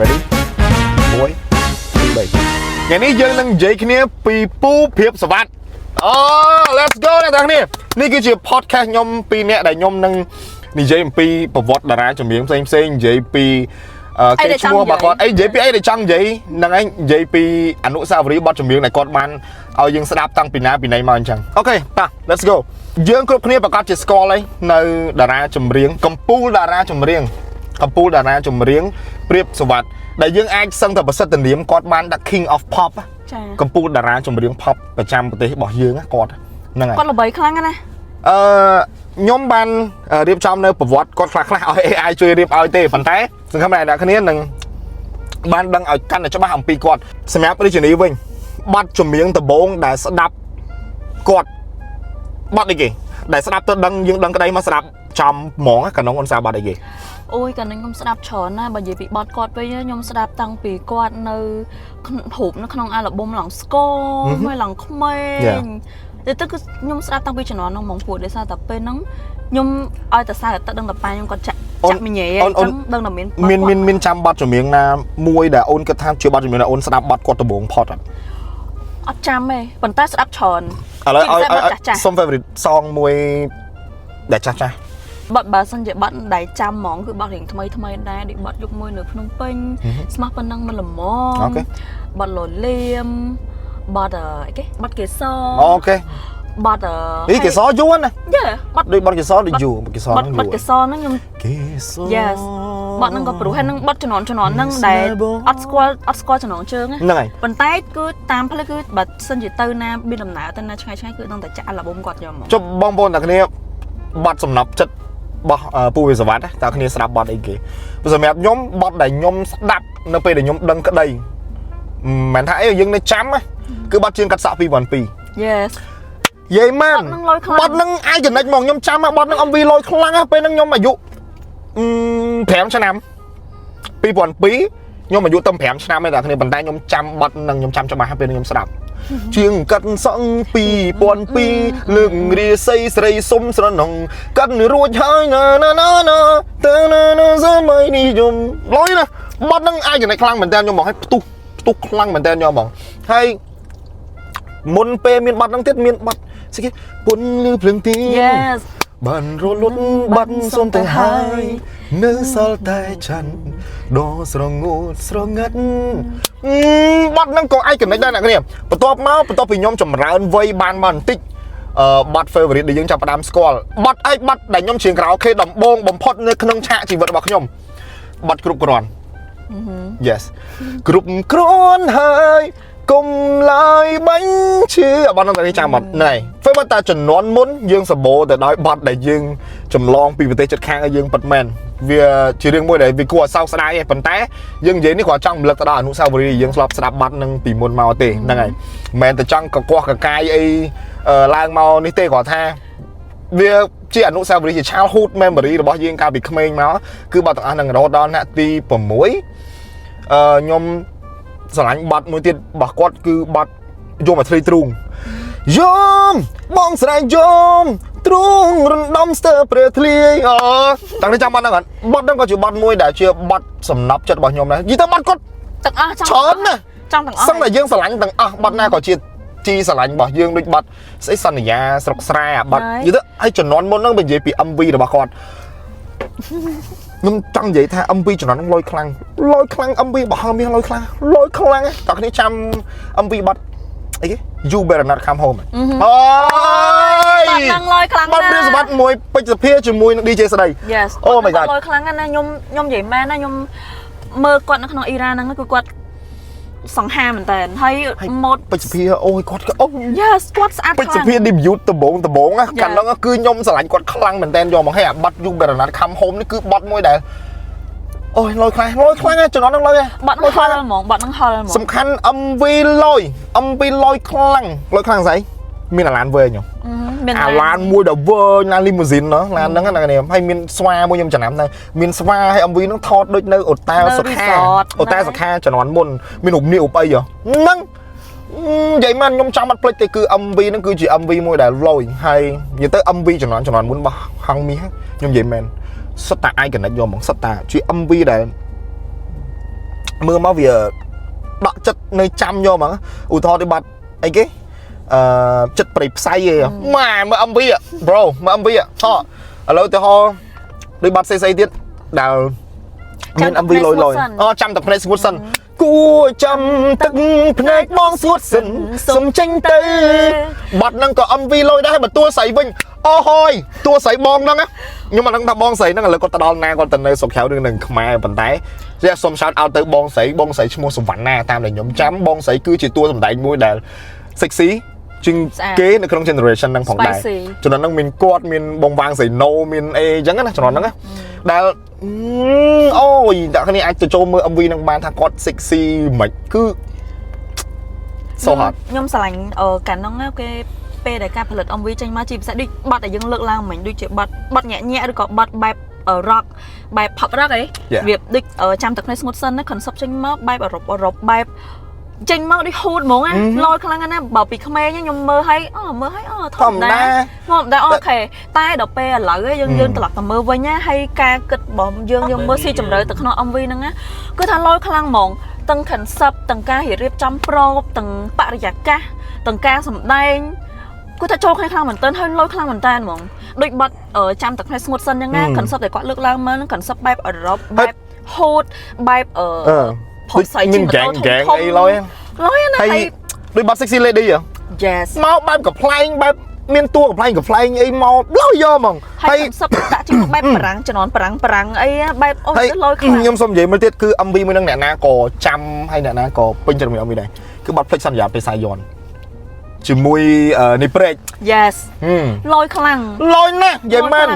ready 1 2 3ថ្ងៃនេះយើងនឹងនិយាយគ្នាពីពូភាពសវ័តlet's go អ្នកទាំងនេះនេះគឺជា podcast ខ្ញុំពីរនាក់ដែលខ្ញុំនឹងនិយាយអំពីប្រវត្តិតារាចម្រៀងផ្សេងនិយាយពីគេឈ្មោះរបស់គាត់អីនិយាយពីអីដែលចង់និយាយហ្នឹងឯងនិយាយពីអនុស្សាវរីយ៍បទចម្រៀងដែលគាត់បានឲ្យយើងស្ដាប់តាំងពីណាពីណីមកអញ្ចឹងអូខេតោះ let's go យើងគ្រប់គ្នាប្រកាសជាស្គាល់ហើយនៅតារាចម្រៀងកំពូលតារាចម្រៀងព្រាបសវ័តដែលយើងអាចសឹងតែប្រសិទ្ធនាមគាត់បានដាក់ King of Pop ចា៎កំពូលតារាចម្រៀង Pop ប្រចាំប្រទេសរបស់យើងគាត់ហ្នឹងហើយគាត់ល្បីខ្លាំងណាស់ខ្ញុំបានរៀបចំនៅប្រវត្តិគាត់ខ្លះឲ្យ AI ជួយរៀបឲ្យទេប៉ុន្តែសង្ឃឹមថាអ្នកគ្នានឹងបានដឹងឲ្យកាន់តែច្បាស់អំពីគាត់សម្រាប់រាជនីវិញបទចម្រៀងដំបូងដែលស្ដាប់គាត់បទអីគេដែលស្ដាប់ទៅដឹងយើងដឹងក្តីមកស្ដាប់ចំហ្មងកាលនោះអូនសាបទអីគេអូយកាលនោះខ្ញុំស្ដាប់ច្រើនណាស់បើនិយាយពីបទគាត់វិញខ្ញុំស្ដាប់តាំងពីគាត់នៅរូបនៅក្នុងអាល់ប៊ុមឡងស្គរមួយឡងក្មេងទៅគឺខ្ញុំស្ដាប់តាំងពីជំនាន់នោះហ្មងពួកដោយសារតែពេលហ្នឹងខ្ញុំឲ្យតែសើតែដឹងតែប៉ាខ្ញុំគាត់ចាក់មញ៉េអញ្ចឹងដឹងតែមានចាំបទចម្រៀងណាមួយដែលអូនគិតថាជាបទចម្រៀងដែលអូនស្ដាប់បទគាត់ដំបូងផុតអត់ចាំទេប៉ុន្តែស្ដាប់ច្រើនឥឡូវឲ្យសុំ favorite song មួយដែលចាស់បទបើសិនជាបទដែលចាំហ្មងគឺបទរៀងថ្មីដែរដូចបទយុគមួយនៅភ្នំពេញស្មោះប៉ុណ្ណឹងមិនល្មមបទលលៀមបទអីគេបទកេសរអូខេបទនេះកេសរយួនណាបទដូចបទកេសរដូចយួនកេសរហ្នឹងយួនបទកេសរហ្នឹងខ្ញុំកេសរ Yes បទហ្នឹងក៏ព្រោះហើយនឹងបទជំនាន់ហ្នឹងដែលអត់ស្គាល់ចំណងជើងហ្នឹងហើយប៉ុន្តែគឺតាមផ្លូវគឺបើសិនជាទៅណាមានដំណើរទៅណាឆ្ងាយគឺដឹងតែចាក់អាល់ប៊ុមគាត់យកមកចុះបងប្អូនតាគ្នាបទសំណប់ចិត្តរបស់ពូវិសវ័តតើគ្នាស្ដាប់បទអីគេសម្រាប់ខ្ញុំបទដែលខ្ញុំស្ដាប់នៅពេលដែលខ្ញុំដឹងក្តីមិនមែនថាអីយើងនៅចាំគឺបទជាងកាត់សក់2002 Yes យាយម៉ានបទហ្នឹងឯកនិចមកខ្ញុំចាំបទហ្នឹង MV លយខ្លាំងពេលហ្នឹងខ្ញុំអាយុ5ឆ្នាំ2002ខ្ញុំអាយុតែ5ឆ្នាំទេតែគ្នាប៉ុន្តែខ្ញុំចាំបទហ្នឹងខ្ញុំចាំច្បាស់ពេលខ្ញុំស្ដាប់ជាងកាត់សក់2002លើករាសីស្រីសុំស្រណងកាត់រួចហើយណាតើណាសម័យនេះខ្ញុំលយណាបទហ្នឹងឯកនិចខ្លាំងមែនតើខ្ញុំមកឲ្យផ្ទុះខ្លាំងមែនតើខ្ញុំមកហើយមុនពេលមានបទហ្នឹងទៀតមានបទស្អីគេពុនលឺភ្លើងទី Yes បានរលត់បាត់សុំទៅហើយនៅសល់តែច័ន្ទដ៏ស្រងូតស្រងាត់បទហ្នឹងក៏ឯកនិចដែរអ្នកគ្នាបន្ទាប់ពីខ្ញុំចម្រើនវ័យបានមកបន្តិចបទ favorite ដែលយើងចាប់ផ្ដើមស្គាល់បទដែលខ្ញុំច្រៀងក្រៅអូខេដំបូងបំផុតនៅក្នុងឆាកជីវិតរបស់ខ្ញុំបទគ្រប់គ្រាន់Yes គ្រប់គ្រាន់ហើយគុំឡើយបាញ់ឈឺបទហ្នឹងតែចាំបទណែធ្វើមកតែចំនួនមុនយើងសម្បូរទៅដោយបទដែលយើងចម្លងពីប្រទេសជិតខាងឲ្យយើងពិតមែនវាជារឿងមួយដែលវាគួរឲ្យសោកស្ដាយឯងប៉ុន្តែយើងនិយាយនេះគ្រាន់ចង់រំលឹកទៅដល់អនុស្សាវរីយ៍យើងធ្លាប់ស្ដាប់បទហ្នឹងពីមុនមកទេហ្នឹងហើយមិនមែនតែចង់កកកកាយអីឡើងមកនេះទេគ្រាន់ថាវាជាអនុស្សាវរីយ៍ជា childhood memory របស់យើងកាលពីក្មេងមកគឺបទទាំងអស់ហ្នឹងរហូតដល់អ្នកទី6ខ្ញុំស្រឡាញ់បទមួយទៀតរបស់គាត់គឺបទយមអាធ្លីទ្រូងយមបងស្រែកយមទ្រូងរំដំស្ទើព្រះធ្លាយតាំងនេះចាំបទហ្នឹងអត់បទហ្នឹងក៏ជាបទមួយដែលជាបទសំណប់ចិត្តរបស់ខ្ញុំដែរនិយាយទៅបទគាត់ទាំងអស់ច្រើនណាស់ចង់ទាំងអស់សឹងតែយើងស្រឡាញ់ទាំងអស់បទណាក៏ជាជីស្រឡាញ់របស់យើងដូចបទស្អីសន្យាស្រុកស្រែអាបទនិយាយទៅឲ្យចំនួនមុនហ្នឹងនិយាយពី MV របស់គាត់ខ្ញុំចង់និយាយថា MV ចំនួនហ្នឹងលយខ្លាំង MV របស់ហៅមានលយខ្លាំងតើគ្នាចាំ MV បទអីគេ You Better Not Come Home អូយបទហ្នឹងលយខ្លាំងណាស់បទព្រាបសវ័តមួយពេជ្រសភាជាមួយនឹង DJ ស្ដី Yes អូ my god លយខ្លាំងណាស់ខ្ញុំនិយាយមែនណាខ្ញុំមើលគាត់នៅក្នុងអ៊ីរ៉ាហ្នឹងគឺគាត់សង្ហាមែនតើហើយម៉ូតពេជ្រសភាអូយគាត់អូ Yes គាត់ស្អាតពេជ្រសភា debut ដំបូងណាកាលហ្នឹងគឺខ្ញុំស្រឡាញ់គាត់ខ្លាំងមែនតើយកមកឲ្យអាបទ You Better Not Come Home នេះគឺបទមួយដែលអូយលយខ្លាំងចំនួនហ្នឹងលយបទហ្នឹងហល់ហ្មងបទហ្នឹងហល់ហ្មងសំខាន់ MV លយខ្លាំងស្អីមានអាឡានវែងអាឡានមួយដែលវែងឡាន limousine ណាឡានហ្នឹងណាគ្នាហើយមានស្វាមួយខ្ញុំចំណាំទៅមានស្វាហើយ MV ហ្នឹងថតដូចនៅអូតែលសុខាចំនួនមុនមានរូបនាគរូបអីហ្នឹងនិយាយមកខ្ញុំចាំអត់ភ្លេចទេគឺ MV ហ្នឹងគឺជា MV មួយដែលលយហើយនិយាយទៅ MV ចំនួនមុនរបស់ហងមីខ្ញុំនិយាយមែនសុទ្ធតែ iconic យកហ្មងសុទ្ធតែជា MV ដែល mưa máu vì đọ chất nơi chăm vô mà ủa thôi đi bật ấy cái chất bậy say gì mà âm vi ạ bro mà âm vi ạ họ ở lâu thì họ đi bật say tiết đào miền âm vi lôi trăm tập Prince Wilson cua trăm tức Prince bong suốt sân sum tranh tây bật năng có âm vi lôiได้mà tua sấy vinh hôi tua sấy bong năng á nhưng mà năng thằng bong sấy năng là con ta đòn na con tình nơi sọc khéo đừng mai bàn tay ra xôm shout out tới bong sấy mua sủng vạn na tam để nhóm chấm bong sấy cứ chỉ tua sủng đại mũi đà sexy chừng kếใน ក្នុង generation នឹងផងដែរចំណុចហ្នឹងមានគាត់មានបងវាងស្រីណូមានអីអញ្ចឹងណាចំណុចហ្នឹងដែលអូយដាក់គ្នាអាចទៅចូលមើល MV នឹងបានថាគាត់ sexy មិនគឺ so hot ខ្ញុំស្រឡាញ់កាលហ្នឹងគេពេលដែលការផលិត MV ចេញមកជាពិសេសដូចបទដែលយើងលើកឡើងមិញដូចជាបទញាក់ញាក់ឬក៏បទបែប rock បែប pop rock អីវាដូចចាំទឹកនេះស្ងួតសិនណា concept ចេញមកបែបអឺរ៉ុបបែបចេញមកដូចហូតហ្មងណាលយខ្លាំងណាស់បើពីក្មេងខ្ញុំមើលឲ្យធម្មតាអូខេតែដល់ពេលឥឡូវយើងត្រឡប់ទៅមើលវិញណាហើយការគិតរបស់យើងមើលស៊ីជម្រៅទៅក្នុង MV ហ្នឹងណាគឺថាលយខ្លាំងហ្មងទាំង concept ទាំងការរៀបចំប្រອບទាំងបរិយាកាសទាំងការសម្ដែងគឺថាចូលគ្នាខ្លាំងមែនទែនហើយលយខ្លាំងមែនទែនហ្មងដូចបត់ចាំទឹកនេះស្ងួតសិនអញ្ចឹងណា concept ដែលគាត់លើកឡើងមកហ្នឹង concept បែបអឺរ៉ុបបែបហូតបែបផុសស្អីជិះម៉ូតូធំអីលយណាហើយដូចបាត់ sexy lady yes មកបែបកំ pl ែងបែបមានតួកំ pl ែងអីមកលយយកហ្មងហើយសឹកដាក់ជាបែបប្រាំងជំនាន់ប្រាំងអីបែបអូលយខ្លាំងខ្ញុំសុំនិយាយមើលទៀតគឺ MV មួយនឹងអ្នកណាក៏ចាំហើយអ្នកណាក៏ពេញចិត្តមួយ MV ដែរគឺបាត់ភ្លេចសន្យាពេលសាយ័នជាមួយនេះព្រែក yes លយខ្លាំងលយណាស់និយាយមែន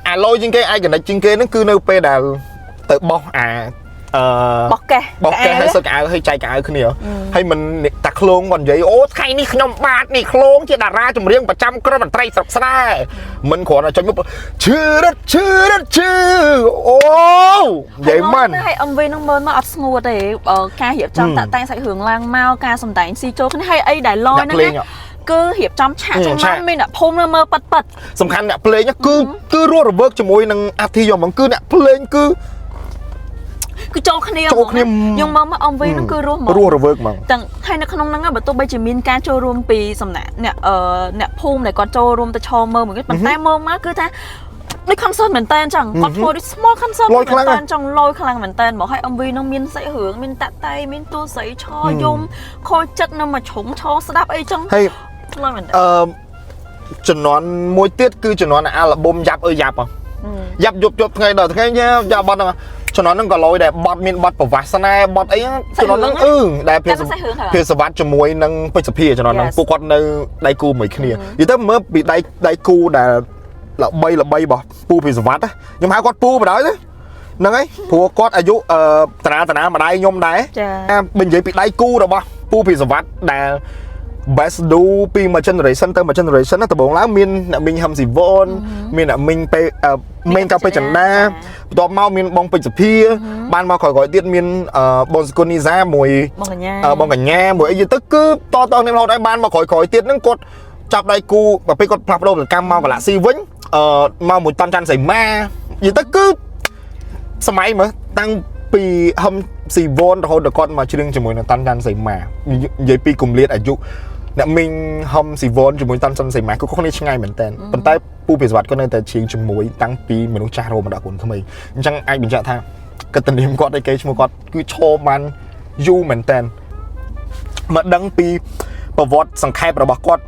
អាលយជាងគេឯកនិចជាងគេហ្នឹងគឺនៅពេលដែលទៅបោះបោះកេះហើយសឹកអាវឲ្យចែកអាវគ្នាហើយមិនតាឃ្លោងគាត់និយាយអូថ្ងៃនេះខ្ញុំបាទនេះឃ្លោងជាតារាចម្រៀងប្រចាំក្រុមតន្ត្រីស្រុកស្រែមិនគ្រាន់តែចុចមុខឈឺរត់ឈឺអូនិយាយមែនហើយ MV នឹងមើលមកអត់ស្ងួតទេការរៀបចំតាក់តែងសាច់រឿងឡើងមកការសម្ដែងស៊ីចូលគ្នាហើយអីដែលលយហ្នឹងគឺរៀបចំឆាកចេញមកមានអ្នកភូមិមើលប៉ិតសំខាន់អ្នកភ្លេងគឺរស់រវើកជាមួយនឹងអាធីយកហ្មងគឺអ្នកភ្លេងគឺចូលគ្នាខ្ញុំមក MV ហ្នឹងគឺរស់រវើកហ្មងទាំងហើយនៅក្នុងហ្នឹងបើទោះបីជាមានការចូលរួមពីសំណាក់អ្នកភូមិដែលគាត់ចូលរួមទៅឈរមើលមួយប៉ុន្តែមើលមកគឺថាដូច concert មែនតើអញ្ចឹងគាត់ធ្វើដូច small concert មែនតើអញ្ចឹងលយខ្លាំងមែនតើមកឲ្យ MV ហ្នឹងមានសាច់រឿងមានតាក់តែមានតួស្រីឈរយំខូចចិត្តនៅមកជ្រុងឈរស្ដាប់អីចឹងហើយជំនាន់មួយទៀតគឺជំនាន់អាល់ប៊ុមយ៉ាប់យ៉ាប់យប់ថ្ងៃដល់ថ្ងៃយ៉ាប់បាត់ហ្នឹងជំនាន់ហ្នឹងក៏លយដែរបត់មានបត់ប្រវាសនាបត់អីជំនាន់ហ្នឹងដែលភាសវត្តជាមួយនឹងពេជ្រសភាជំនាន់ហ្នឹងពួកគាត់នៅដៃគូមួយគ្នានិយាយទៅមើលពីដៃគូដែលល្បីរបស់ពូភាសវត្តខ្ញុំហៅគាត់ពូបណ្ដោយហ្នឹងហើយព្រោះគាត់អាយុតារាម្ដាយខ្ញុំដែរបើនិយាយពីដៃគូរបស់ពូភាសវត្តដែល best do ពីមួយ generation ទៅមួយ generation ណាដំបូងឡើងមានអ្នកមីងហឹមស៊ីវ៉នមានអ្នកមីងពេលមីងកាពេចន្ទាបន្ទាប់មកមានបងពេជ្រសភាបានមកក្រោយទៀតមានបងសកុននីសាមួយបងកញ្ញាមួយអីទៅគឺតគ្នារហូតឲ្យបានមកក្រោយទៀតហ្នឹងគាត់ចាប់ដៃគូពេលគាត់ផ្លាស់ប្ដូរកម្មមកកាឡាស៊ីវិញមកមួយតាន់ច័ន្ទសីមានិយាយទៅគឺសម័យមើលតាំងពីហឹមស៊ីវ៉នរហូតដល់គាត់មកច្រៀងជាមួយនឹងតាន់ច័ន្ទសីមានិយាយពីគម្លាតអាយុអ្នកមីងហឹមស៊ីវ៉នជាមួយតាន់ច័ន្ទសីមាគឺគ្នាឆ្ងាយមែនតើប៉ុន្តែពូភាសវត្តក៏នៅតែច្រៀងជាមួយតាំងពីមនុស្សចាស់រហូតមកដល់កូនក្មេងអញ្ចឹងអាចបញ្ជាក់ថាកតនាមគាត់ឯកេឈ្មោះគាត់គឺឈរបានយូរមែនតើមកដឹងពីប្រវត្តិសង្ខេបរបស់គាត់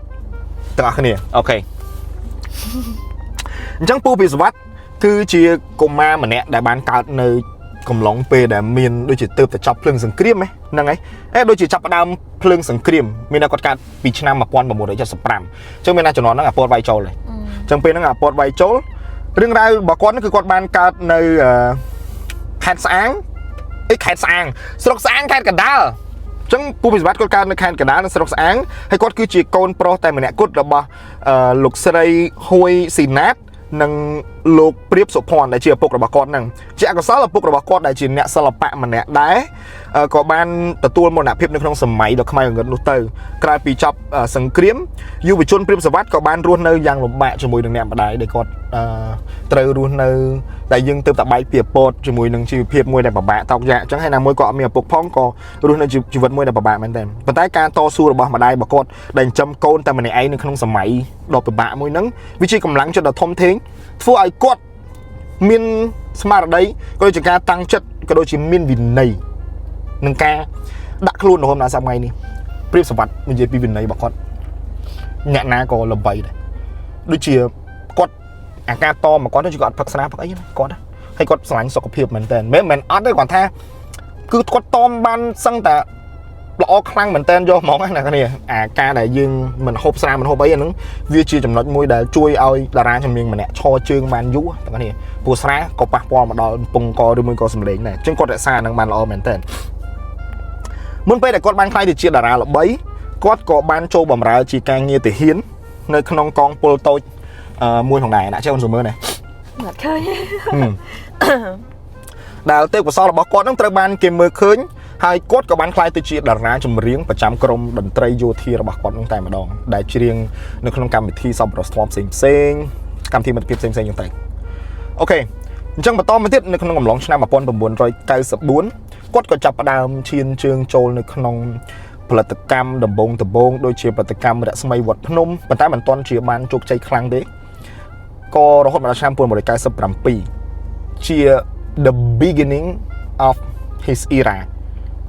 ទាំងអស់គ្នាអូខេអញ្ចឹងពូភាសវត្តគឺជាកុមារម្នាក់ដែលបានកើតនៅកំឡុងពេលដែលមានដូចជាទើបតែចប់ភ្លើងសង្គ្រាមហ្នឹងហើយដូចជាចាប់ផ្ដើមភ្លើងសង្គ្រាមមានតែគាត់កើតពីឆ្នាំ1975អញ្ចឹងមានតែជំនាន់ហ្នឹងអាពតវាយចូលហើយអញ្ចឹងពេលហ្នឹងអាពតវាយចូលរឿងរ៉ាវរបស់គាត់គឺគាត់បានកើតនៅខេត្តស្អាងស្រុកស្អាងខេត្តកណ្ដាលអញ្ចឹងពូពិសវត្តគាត់កើតនៅខេត្តកណ្ដាលនៅស្រុកស្អាងហើយគាត់គឺជាកូនប្រុសតែម្នាក់គត់របស់លោកស្រីហួយស៊ីណាតនិង លោកព្រៀបសុភ័ណ្ឌដែលជាឪពុករបស់គាត់ហ្នឹងជាកសលឪពុករបស់គាត់ដែលជាអ្នកសិល្បៈម្នាក់ដែរក៏បានទទួលមរណភាពនៅក្នុងសម័យដ៏ខ្មៅងងឹតនោះទៅក្រោយពីចប់សង្គ្រាមយុវជនព្រៀបសវត្ថក៏បានរស់នៅយ៉ាងលំបាកជាមួយនឹងអ្នកម្ដាយដែលគាត់ត្រូវរស់នៅតែយើងទៅតែបែកពីឪពុកជាមួយនឹងជីវភាពមួយដែលពិបាកតោកយ៉ាកអញ្ចឹងហើយណាមួយក៏អត់មានឪពុកផងក៏រស់នៅជីវិតមួយដែលពិបាកមែនទេប៉ុន្តែការតស៊ូរបស់ម្ដាយរបស់គាត់ដែលចិញ្ចឹមកូនតែម្នាក់ឯងនៅក្នុងសម័យដ៏ពិបាកមួយហ្នឹងវាជាកម្លាំងចិត្តដ៏ធំធេងធ្វើឲ្យគាត់មានស្មារតីក៏ដូចជាការតាំងចិត្តក៏ដូចជាមានវិន័យនឹងការដាក់ខ្លួនរហូតដល់សម័យនេះព្រៀបសវត្ថនិយាយពីវិន័យរបស់គាត់អ្នកណាក៏ល្បីដែរដូចជាគាត់អាការតមកគាត់ទៅគាត់អត់ផឹកស្រាផឹកអីណាគាត់ហើយគាត់ស្រឡាញ់សុខភាពមែនតើមិនអត់ទេគាត់ថាគឺគាត់តមបានសឹងតែល្អខ្លាំងមែនតើយកហ្មងណាគ្នាអាការដែលយើងមិនហូបស្រាមិនហូបអីអាហ្នឹងវាជាចំណុចមួយដែលជួយឲ្យតារាចម្រៀងម្នាក់ឈរជើងបានយូរទាំងគ្នាព្រោះស្រាក៏ប៉ះពាល់មកដល់ពងកឬមួយក៏សម្លេងដែរអញ្ចឹងគាត់រក្សាហ្នឹងបានល្អមែនតើមុនពេលដែលគាត់បានខ្លាយទៅជាតារាល្បីគាត់ក៏បានចូលបម្រើជាការងារទាហាននៅក្នុងកងពលតូចមួយផងដែរដាក់ចេះអូនស៊ូមើលណាអត់ឃើញដែលទេពកោសល្យរបស់គាត់នឹងត្រូវបានគេមើលឃើញហើយគាត់ក៏បានខ្លាយទៅជាតារាចម្រៀងប្រចាំក្រុមតន្ត្រីយោធារបស់គាត់នឹងតែម្ដងដែលច្រៀងនៅក្នុងកម្មវិធីសប្បុរសធម៌ផ្សេងកម្មវិធីមិត្តភាពផ្សេងៗយ៉ាងទៅអូខេអញ្ចឹងបន្តមកទៀតនៅក្នុងអំឡុងឆ្នាំ1994គាត់ក៏ចាប់ផ្ដើមឈានជើងចូលនៅក្នុងផលិតកម្មដំបងដូចជាផលិតកម្មរស្មីវត្តភ្នំប៉ុន្តែមិនទាន់ជាបានជោគជ័យខ្លាំងទេក៏រហូតមកដល់ឆ្នាំ1997ជា the beginning of his era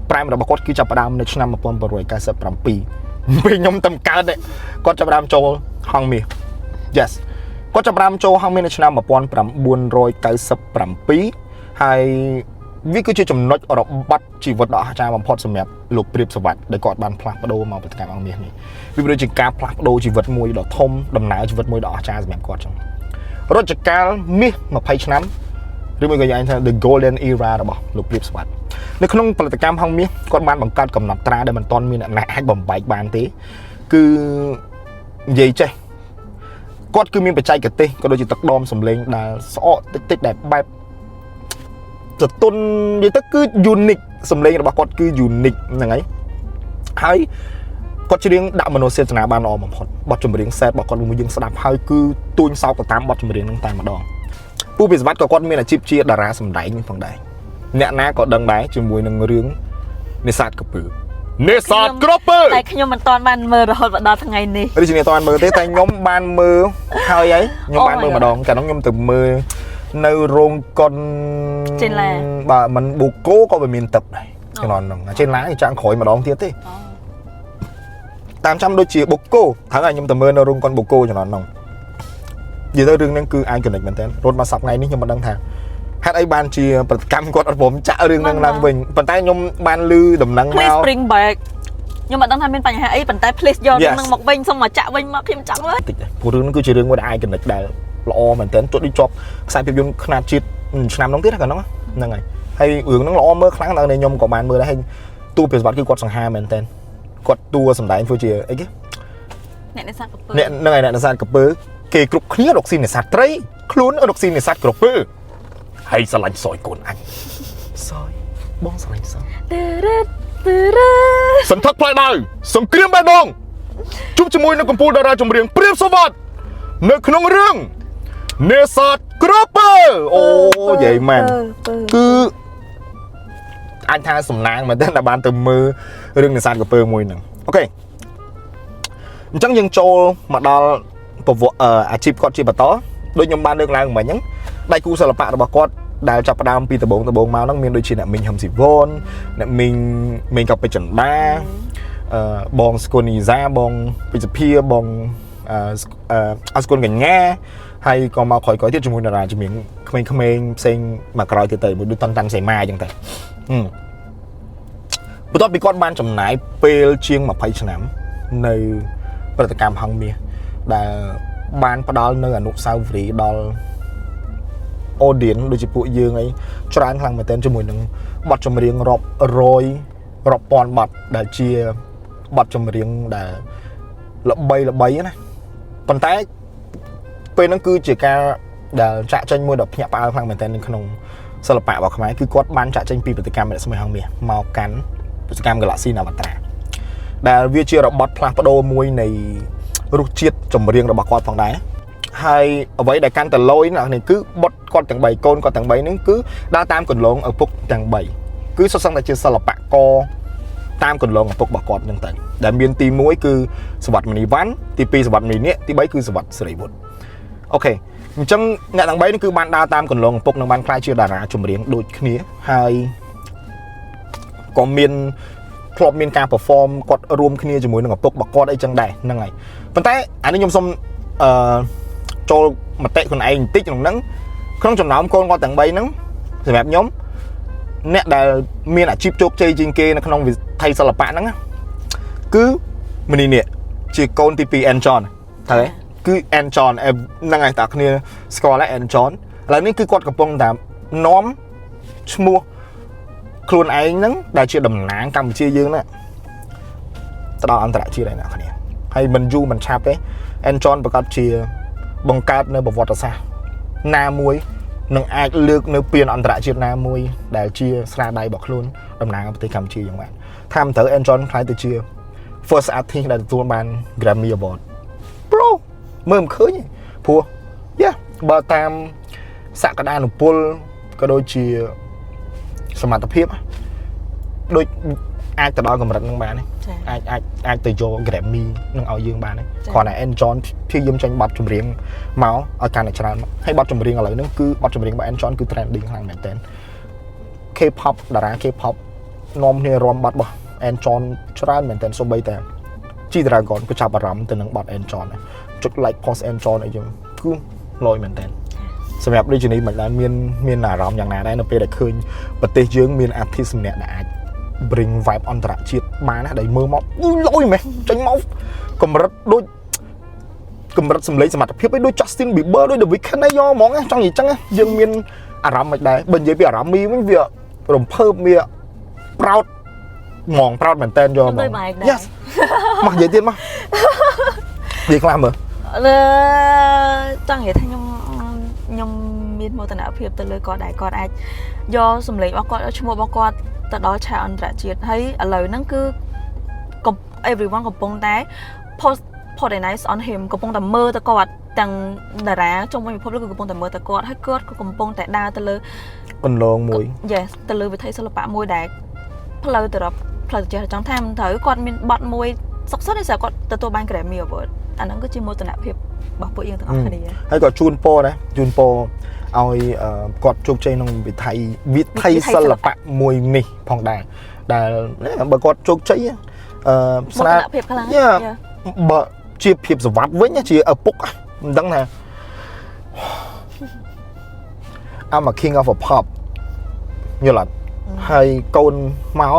prime របស់គាត់គឺចាប់ផ្ដើមនៅឆ្នាំ1997ពេលខ្ញុំតែកើតគាត់ចាប់ផ្ដើមចូលហងមាស yes គាត់ចាប់ផ្ដើមចូលហងមាសនៅឆ្នាំ1997ហើយវាគឺជាចំណុចរបត់ជីវិតដ៏អស្ចារ្យបំផុតសម្រាប់លោកព្រៀបសវត្ថដែលគាត់បានផ្លាស់ប្ដូរមកប្រតិកម្មអង្គមាសនេះវាដូចជាការផ្លាស់ប្ដូរជីវិតមួយដ៏ធំដំណើរជីវិតមួយដ៏អស្ចារ្យសម្រាប់គាត់ចឹងរជ្ជកាលមាស20ឆ្នាំឬមួយក៏យ៉ាងថា the golden era របស់លោកព្រៀបសវត្ថនៅក្នុងផលិតកម្មហងមាសគាត់បានបង្កើតកំណត់ត្រាដែលមិនទាន់មានអ្នកណាអាចបំបែកបានទេគឺនិយាយចេះគាត់គឺមានបច្ចេកទេសក៏ដូចជាទឹកដមសម្លេងដែលស្អកតិចដែលបែបទទុននិយាយទៅគឺ unique សម្លេងរបស់គាត់គឺ unique ហ្នឹងហើយគាត់ច្រៀងដាក់មនោសញ្ចេតនាបានល្អបំផុតបទចម្រៀងសេតរបស់គាត់មួយយើងស្ដាប់ហើយគឺទួញសោកទៅតាមបទចម្រៀងហ្នឹងតែម្ដងពូពិសវត្ថក៏គាត់មានអាជីពជាតារាសម្ដែងផងដែរអ្នកណាក៏ដឹងដែរជាមួយនឹងរឿងនេសាទក្រពើនេសាទក្រពើតែខ្ញុំមិនទាន់បានមើលរហូតដល់ថ្ងៃនេះឬជំនាញទាន់មើលទេតែខ្ញុំបានមើលហើយខ្ញុំបានមើលម្ដងកាលនោះខ្ញុំទៅមើលនៅរោងកុនចេនឡាបាទមិនបូកូក៏វាមានទឹកដែរជំនាន់ហ្នឹងចេនឡាចាំក្រោយម្ដងទៀតទេតាមចាំដូចជាបូកូហើយខ្ញុំទៅមើលនៅរោងកុនបូកូជំនាន់ហ្នឹងនិយាយទៅរឿងហ្នឹងគឺឯងកណិចមែនតើរត់មកសប្តាហ៍ថ្ងៃនេះខ្ញុំមិនដឹងថាហេតុអីបានជាប្រតិកម្មគាត់អត់ព្រមចាក់រឿងហ្នឹងឡើងវិញប៉ុន្តែខ្ញុំបានឮដំណឹងមក Spring Back ខ្ញុំមិនដឹងថាមានបញ្ហាអីប៉ុន្តែ please យករឿងហ្នឹងមកវិញសូមមកចាក់វិញមកខ្ញុំចង់មើលតិចព្រោះរឿងហ្នឹងគឺជារឿងមួយដែលឯងកណិចដែលល្អមែនតើទោះដូចជាប់ខ្សែភាពយន្តខ្នាតជាតិឆ្នាំហ្នឹងទៀតហ្នឹងហើយរឿងហ្នឹងល្អមើលខ្លាំងដល់ខ្ញុំក៏បានមើលដែរហើយតួពិសវត្ថគឺគាត់សង្ហាមែនតើគាត់តួសម្ដែងធ្វើជាអីគេអ្នកនេសាទក្រពើហ្នឹងហើយអ្នកនេសាទក្រពើគេគ្រប់គ្នារកស៊ីនេសាទត្រីខ្លួនរកស៊ីនេសាទក្រពើហើយស្រឡាញ់សយកូនអញសយបងស្រឡាញ់សយសន្ធឹកផ្លែដៅសង្គ្រាមបេះដូងជួបជាមួយនឹងកំពូលតារាចម្រៀងព្រៀបសវត្ថនៅក្នុងរឿងនេសាទក្រពើអូយាយមែនគឺអាចថាសំណាងមែនតើបានទៅមើលរឿងនេសាទក្រពើមួយហ្នឹងអូខេអញ្ចឹងយើងចូលមកដល់អាជីពគាត់ជាបន្តដូចខ្ញុំបានលើកឡើងមិញហ្នឹងដៃគូសិល្បៈរបស់គាត់ដែលចាប់ផ្ដើមពីដំបូងមកហ្នឹងមានដូចជាអ្នកមីងហឹមស៊ីវ៉នអ្នកមីងកបពេជ្រចន្ទាបងស្គូនីហ្សាបងពេជ្រភាបងអស្គុនកញ្ញាហើយក៏មកក្រោយទៀតជាមួយតារាចម្រៀងក្មេងៗផ្សេងមកក្រោយទៀតទៅមួយដូចតាន់សៃម៉ាអញ្ចឹងទៅបន្ទាប់ពីគាត់បានចំណាយពេលជាង20ឆ្នាំនៅប្រតិកម្មហងមាសដែលបានផ្ដល់នៅអនុស្សាវរីយ៍ដល់ audience ដូចជាពួកយើងអីច្រើនខ្លាំងមែនទែនជាមួយនឹងបទចម្រៀងរាប់រយរាប់ពាន់បទដែលជាបទចម្រៀងដែលល្បីណាប៉ុន្តែពេលហ្នឹងគឺជាការ ដែលចាក់ចេញមួយដល់ភ្ញាក់ផ្អើលខ្លាំងមែនទែននៅក្នុងសិល្បៈរបស់ខ្មែរគឺគាត់បានចាក់ចេញពីបេតិកម្មរស្មីហងមាសមកកាន់បេតិកម្ម Galaxy Navatra ដែលវាជារបត់ផ្លាស់ប្ដូរមួយនៃរសជាតិចម្រៀងរបស់គាត់ផងដែរហើយអ្វីដែលកាន់តែលយនេះគឺបុតគាត់ទាំង3កូនគាត់ទាំង3ហ្នឹងគឺដើរតាមគន្លងឪពុកទាំង3គឺសុទ្ធសឹងតែជាសិល្បករតាមគន្លងឪពុករបស់គាត់ហ្នឹងទៅដែលមានទី1គឺសវត្តមនីវ៉ាន់ទី2សវត្តមនីនេះទី3គឺសវត្តសិរីវុឌ្ឍអូខេអញ្ចឹងអ្នកទាំង3នេះគឺបានដើរតាមគន្លងឪពុកនិងបានក្លាយជាតារាចម្រៀងដូចគ្នាហើយក៏មានធ្លាប់មានការ perform គាត់រួមគ្នាជាមួយនឹងឪពុករបស់គាត់អីចឹងដែរហ្នឹងហើយប៉ុន្តែអានេះខ្ញុំសូមចូលមតិខ្លួនឯងបន្តិចក្នុងហ្នឹងក្នុងចំណោមកូនគាត់ទាំង3ហ្នឹងសម្រាប់ខ្ញុំអ្នកដែលមានអាជីពជោគជ័យជាងគេនៅក្នុងវិថីសិល្បៈហ្នឹងគឺមនីនេះជាកូនទី2 N John ហើយគឺ N John ហ្នឹងហើយតាគ្នាស្គាល់ហើយ N John ឥឡូវនេះគឺគាត់កំពុងតែនាំឈ្មោះខ្លួនឯងហ្នឹងដែលជាតំណាងកម្ពុជាយើងហ្នឹងទៅដល់អន្តរជាតិហើយអ្នកគ្នាហើយមិនយូរមិនឆាប់ទេ N John ប្រកាសជាបង្កើតនៅប្រវត្តិសាស្ត្រណាមួយនឹងអាចលើកនៅពានអន្តរជាតិណាមួយដែលជាស្នាដៃរបស់ខ្លួនតំណាងប្រទេសកម្ពុជាយ៉ាងបានថាមិនត្រូវ N John ខ្លាយទៅជា first artist ដែលទទួលបាន Grammy Award bro មើលមិនឃើញទេព្រោះបើតាមសក្តានុពលក៏ដូចជាសមត្ថភាពដូចអាចទៅដល់កម្រិតនឹងបានទេអាចទៅយក Grammy នឹងឲ្យយើងបានទេគ្រាន់តែ N John ព្យាយាមចេញបទចម្រៀងមកឲ្យកាន់តែច្រើនហើយបទចម្រៀងឥឡូវហ្នឹងគឺបទចម្រៀងរបស់ N John គឺ trending ខ្លាំងមែនទែន K-pop តារា K-pop នាំគ្នារាំបទរបស់ N John ច្រើនមែនទែនសូម្បីតែ G Dragon ក៏ចាប់អារម្មណ៍ទៅនឹងបទ N John ដែរចុច like post N John អីចឹងគឺលយមែនទែនសម្រាប់ដូចនេះមិនដែលមានអារម្មណ៍យ៉ាងណាដែរនៅពេលដែលឃើញប្រទេសយើងមាន artist ម្នាក់ដែលអាច bring vibe អន្តរជាតិបានណាដែលមើលមកលយមែនចេញមកកម្រិតដូចកម្រិតសម្លេងសមត្ថភាពឯដូច Justin Bieber ដូច The Weeknd ឯយកហ្មងចង់និយាយចឹងយើងមានអារម្មណ៍មិនដែរបើនិយាយពីអារម្មណ៍មីវិញវារំភើបវា proud ហ្មង proud មែនតើយកហ្មង Yes មកនិយាយទៀតមកនិយាយខ្លះមើលចង់និយាយថាខ្ញុំមានមោទនភាពទៅលើគាត់ដែរគាត់អាចយកសម្លេងរបស់គាត់ឈ្មោះរបស់គាត់ទៅដល់ឆាកអន្តរជាតិហើយឥឡូវហ្នឹងគឺ everyone កំពុងតែ post nice on him កំពុងតែមើលទៅគាត់ទាំងតារាជុំវិញពិភពលោកគឺកំពុងតែមើលទៅគាត់ហើយគាត់ក៏កំពុងតែដើរទៅលើគន្លងមួយ Yes ទៅលើវិថីសិល្បៈមួយដែលផ្លូវទៅរកផ្លូវចេះចង់ថាមិនត្រូវគាត់មានបទមួយសុខសុខនេះស្រាប់គាត់ទទួលបាន Grammy Award អាហ្នឹងគឺជាមោទនភាពរបស់ពួកយើងទាំងអស់គ្នាហើយក៏ជូនពរដែរជូនពរឲ្យគាត់ជោគជ័យក្នុងវិថីសិល្បៈមួយនេះផងដែរដែលបើគាត់ជោគជ័យស្នាភាពខ្លាំងបើជាភាពសវត្ថវិញជាឪពុកមិនដឹងថា I'm a king of a pop យល់អត់ហើយកូនមក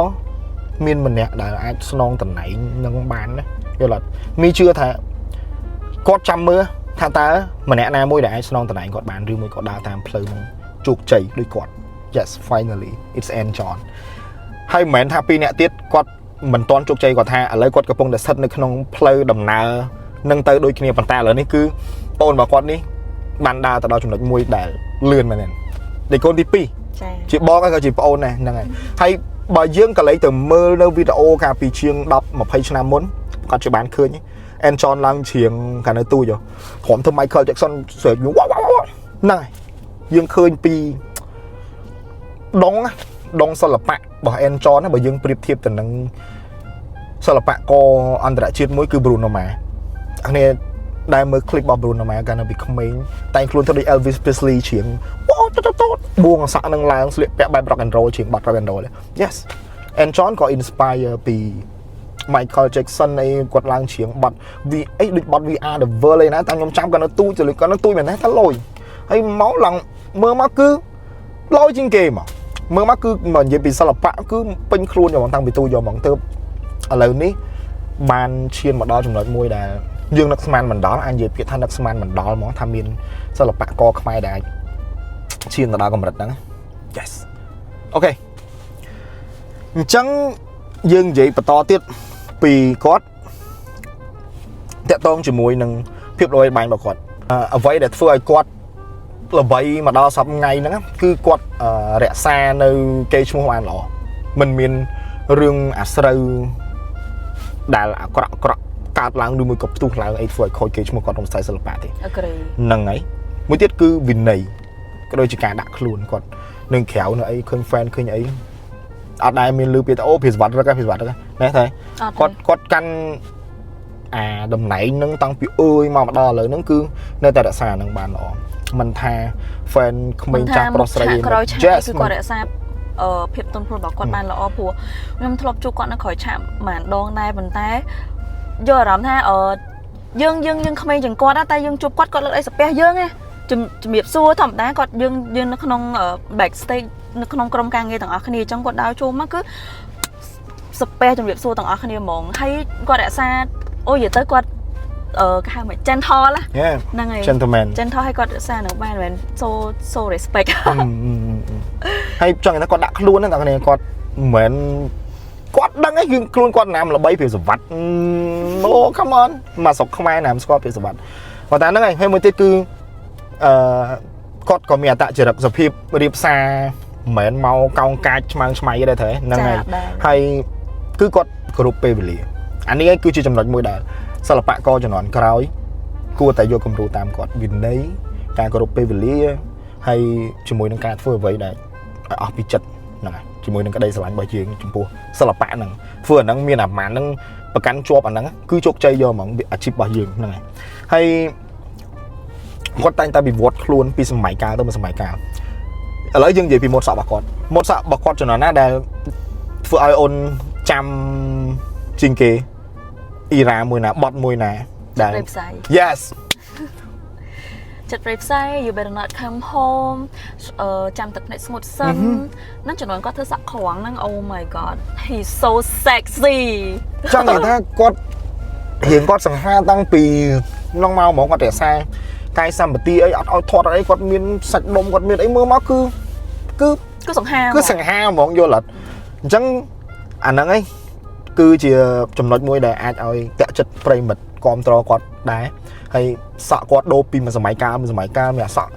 មានម្នាក់ដែលអាចស្នងតំណែងនឹងបានណាយល់អត់មីជឿថាគាត់ចាំមើលថាតើម្នាក់ណាមួយដែលអាចស្នងតំណែងគាត់បានឬមួយក៏ដើរតាមផ្លូវនឹងជោគជ័យដូចគាត់ Yes finally it's N John ហើយមិនមែនថាពីរអ្នកទៀតគាត់មិនទាន់ជោគជ័យគាត់ថាឥឡូវគាត់កំពុងតែស្ថិតនៅក្នុងផ្លូវដំណើរនឹងទៅដូចគ្នាប៉ុន្តែឥឡូវនេះគឺបងរបស់គាត់នេះបានដើរទៅដល់ចំណុចមួយដែលលឿនមែនទេដែលកូនទី2ចា៎ជាបងក៏ជាប្អូនដែរហ្នឹងហើយបើយើងក៏លេចទៅមើលនៅវីដេអូកាលពីជាង10 20ឆ្នាំមុនគាត់ជាបានឃើញN John ឡើងជ្រៀងកាលនៅទូចក្រុមធ្វើ Michael Jackson ស្រែកវ៉ាវហ្នឹងហើយយើងឃើញពីដងសិល្បៈរបស់ N John បើយើងប្រៀបធៀបទៅនឹងសិល្បករអន្តរជាតិមួយគឺ Bruno Mars គ្នាដែលមើល clip របស់ Bruno Mars កាលនៅពីក្មេងតែងខ្លួនទៅដូច Elvis Presley ជ្រៀងបួងអសក់នឹងឡើងស្លៀកពាក់បែប rock and roll ជ្រៀងបាត់ rock and roll Yes N John ក៏ inspire ពី Michael Jackson ឯងគាត់ឡើងជ្រៀងបាត់ដូចបាត់ VR The World ឯណាតែខ្ញុំចាំគាត់នៅទូចទៅគាត់នៅទូចមែនទេថាលយហើយមកឡើងមើលមកគឺលយជាងគេមកមើលមកគឺមកនិយាយពីសិល្បៈគឺពេញខ្លួនយកមកតាំងពីទូចយកមកទៅឥឡូវនេះបានឈានមកដល់ចំណុចមួយដែលយើងនឹកស្មានមិនដល់អាចនិយាយពាក្យថានឹកស្មានមិនដល់ហ្មងថាមានសិល្បករខ្មែរដែលឈានទៅដល់កម្រិតហ្នឹង Yes អូខេអញ្ចឹងយើងនិយាយបន្តទៀតពីគាត់តាក់ទងជាមួយនឹងភាពល្បីល្បាញរបស់គាត់អ្វីដែលធ្វើឲ្យគាត់ là vậy mà đo sắp ngày nữa cứ quạt rẽ xa nơi cây chung hoàn lọ mình miền rừng sâu đã là cát láng đôi môi cọp tu láng ấy phải coi cây chung quạt trong style sập thì nằng ấy mới tiết cứ vì này cái đôi chỉ cả đặt luôn còn nâng khéo nữa ấy khơi fan khơi ấy ở đây mình lưu biệt ô phía vật ra cái phía vật ra nè thấy quạt căn đầm nảy nâng tăng bị ơi mà đo lời nâng cứ nơi ta đã xả nâng bàn đó mình tha fan mình chạm prostate yesคือគាត់រក្សាភាពទន់ភ្លន់របស់គាត់បានល្អព្រោះខ្ញុំធ្លាប់ជួបគាត់នៅក្រោយឆាកមួយដងដែរប៉ុន្តែយកអារម្មណ៍ថាយើងក្មេងជាងគាត់តែយើងជួបគាត់លើកអីសាពះយើងណាជំរាបសួរធម្មតាគាត់យើងនៅក្នុង back stage នៅក្នុងក្រុមការងារទាំងអស់គ្នាអញ្ចឹងគាត់ដើរចូលមកគឺសាពះជំរាបសួរទាំងអស់គ្នាហ្មងហើយគាត់រក្សាអូយនិយាយទៅគាត់គេហៅមក gentle ហ្នឹងហើយ gentleman gentle ឲ្យគាត់រក្សានៅបានមិន so respect ហើយចង់ថាគាត់ដាក់ខ្លួនហ្នឹងតែគាត់មិនគាត់ដឹងឯងគឺខ្លួនគាត់ណាមល្បីពីសវត្តអូ come on មកស្រុកខ្មែរណាមស្គាល់ពីសវត្តគាត់តែហ្នឹងឯងហើយមួយទៀតគឺគាត់ក៏មានអត្តចរិតសុភាពរៀបសារមិនមែនមកកោងកាចឆ្មាំងឆ្មៃទេទេហ្នឹងហើយហើយគឺគាត់គ្រប់ពេលវេលាអានេះឯងគឺជាចំណុចមួយដែលសិល្បករជំនាន់ក្រោយគួរតែយកគំរូតាមគាត់វិន័យការគោរពពេលវេលាហើយជាមួយនឹងការធ្វើអ្វីដែលអស់ពីចិត្តហ្នឹងហើយជាមួយនឹងក្តីស្រឡាញ់របស់យើងចំពោះសិល្បៈហ្នឹងធ្វើអាហ្នឹងមានអាម៉ានហ្នឹងប្រកាន់ជាប់អាហ្នឹងគឺជោគជ័យយកហ្មងអាជីពរបស់យើងហ្នឹងហើយគាត់តែងតែវិវត្តខ្លួនពីសម័យកាលទៅសម័យកាលឥឡូវយើងនិយាយពីម៉ូតសក់របស់គាត់ចំណុចណាដែលធ្វើឲ្យអូនចាំជាងគេអ៊ីរ៉ាមួយណាបត់មួយណាដែល yes ចិត្តព្រៃផ្សាយ you better not come home ចាំទឹកភ្នែកស្ងួតសិនហ្នឹងចំនួនគាត់ធ្វើសក់ក្រងហ្នឹង oh my god he's so sexy ចង់និយាយថាគាត់រៀងគាត់សង្ហាតាំងពីក្នុងមកហ្មងគាត់រក្សាកាយសម្បទាអីអត់ឲ្យធាត់អីគាត់មានសាច់ដុំគាត់មានអីមើលមកគឺសង្ហាហ្មងយល់អត់អញ្ចឹងអាហ្នឹងឯងគឺជាចំណុចមួយដែលអាចឲ្យតាក់ចិត្តប្រិមិត្តគ្រប់ត្រគាត់ដែរហើយសក់គាត់ដូរពីមួយសម័យកាលមានអាសក់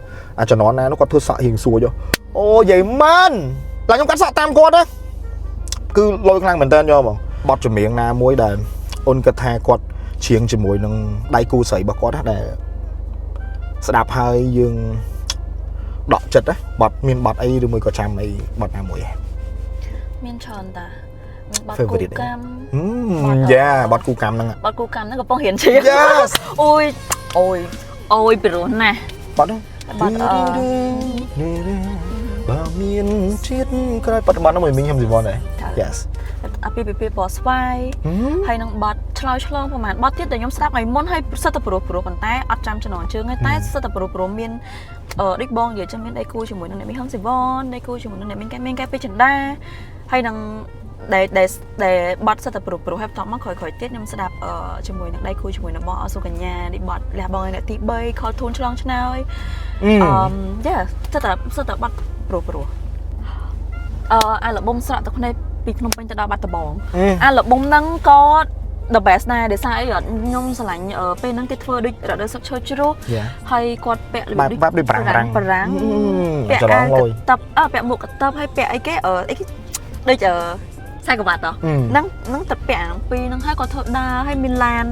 ជំនាន់ណានោះគាត់ធ្វើសក់រៀងសួរចុះអូយាយម៉ានតែខ្ញុំកាត់សក់តាមគាត់ណាគឺលយខ្លាំងមែនតើយកបងបទចម្រៀងណាមួយដែលអូនគិតថាគាត់ច្រៀងជាមួយនឹងដៃគូស្រីរបស់គាត់ណាដែលស្ដាប់ហើយយើងដកចិត្តណាបទមានបទអីឬមួយក៏ចាំអីបទណាមួយមានច្រើនតាបទគូកម្មយ៉ាបទគូកម្មហ្នឹងកំពុងរៀនជាអូយពីរោះណាស់បទបើមានជាតិក្រោយបច្ចុប្បន្នហ្នឹងមិនមីងខ្ញុំស៊ីវ៉នដែរ yes អាពីពណ៌ស្វាយហើយនឹងបទឆ្លើយឆ្លងប្រហែលបទទៀតដែលខ្ញុំស្ដាប់ថ្ងៃមុនហើយសិតតែព្រោះប៉ុន្តែអត់ចាំចំណងជើងទេតែសិតតែព្រោះមានដូចបងនិយាយចឹងមានដៃគូជាមួយនឹងអ្នកមីងហងស៊ីវ៉នដៃគូជាមួយនឹងអ្នកមីងកែពេជ្រចិន្តាហើយនឹងដែលបាត់សិតតែព្រោះហើយបន្តមកក្រោយទៀតខ្ញុំស្ដាប់ជាមួយនឹងដៃគូជាមួយនឹងបងអសុកញ្ញានេះបាត់លះបងឯអ្នកទី3ខលធូនឆ្លងឆ្នោយយ៉ាសិតតែបាត់ព្រោះអាល់ប៊ុមស្រក់ទឹកភ្នែកពីភ្នំពេញទៅដល់បាត់ដំបងអាល់ប៊ុមហ្នឹងក៏ the best ដែរដោយសារអីខ្ញុំស្រឡាញ់ពេលហ្នឹងគេធ្វើដូចរដូវសឹកឈើជ្រុះហើយគាត់ពាក់ដូចប្រាំងពាក់អាវកតឹបពាក់មួកកតឹបហើយពាក់អីគេដូចខ្សែក្រវ៉ាត់ហ្នឹងទៅពាក់អាពីរហ្នឹងហើយគាត់ធ្វើដាហើយមានឡាន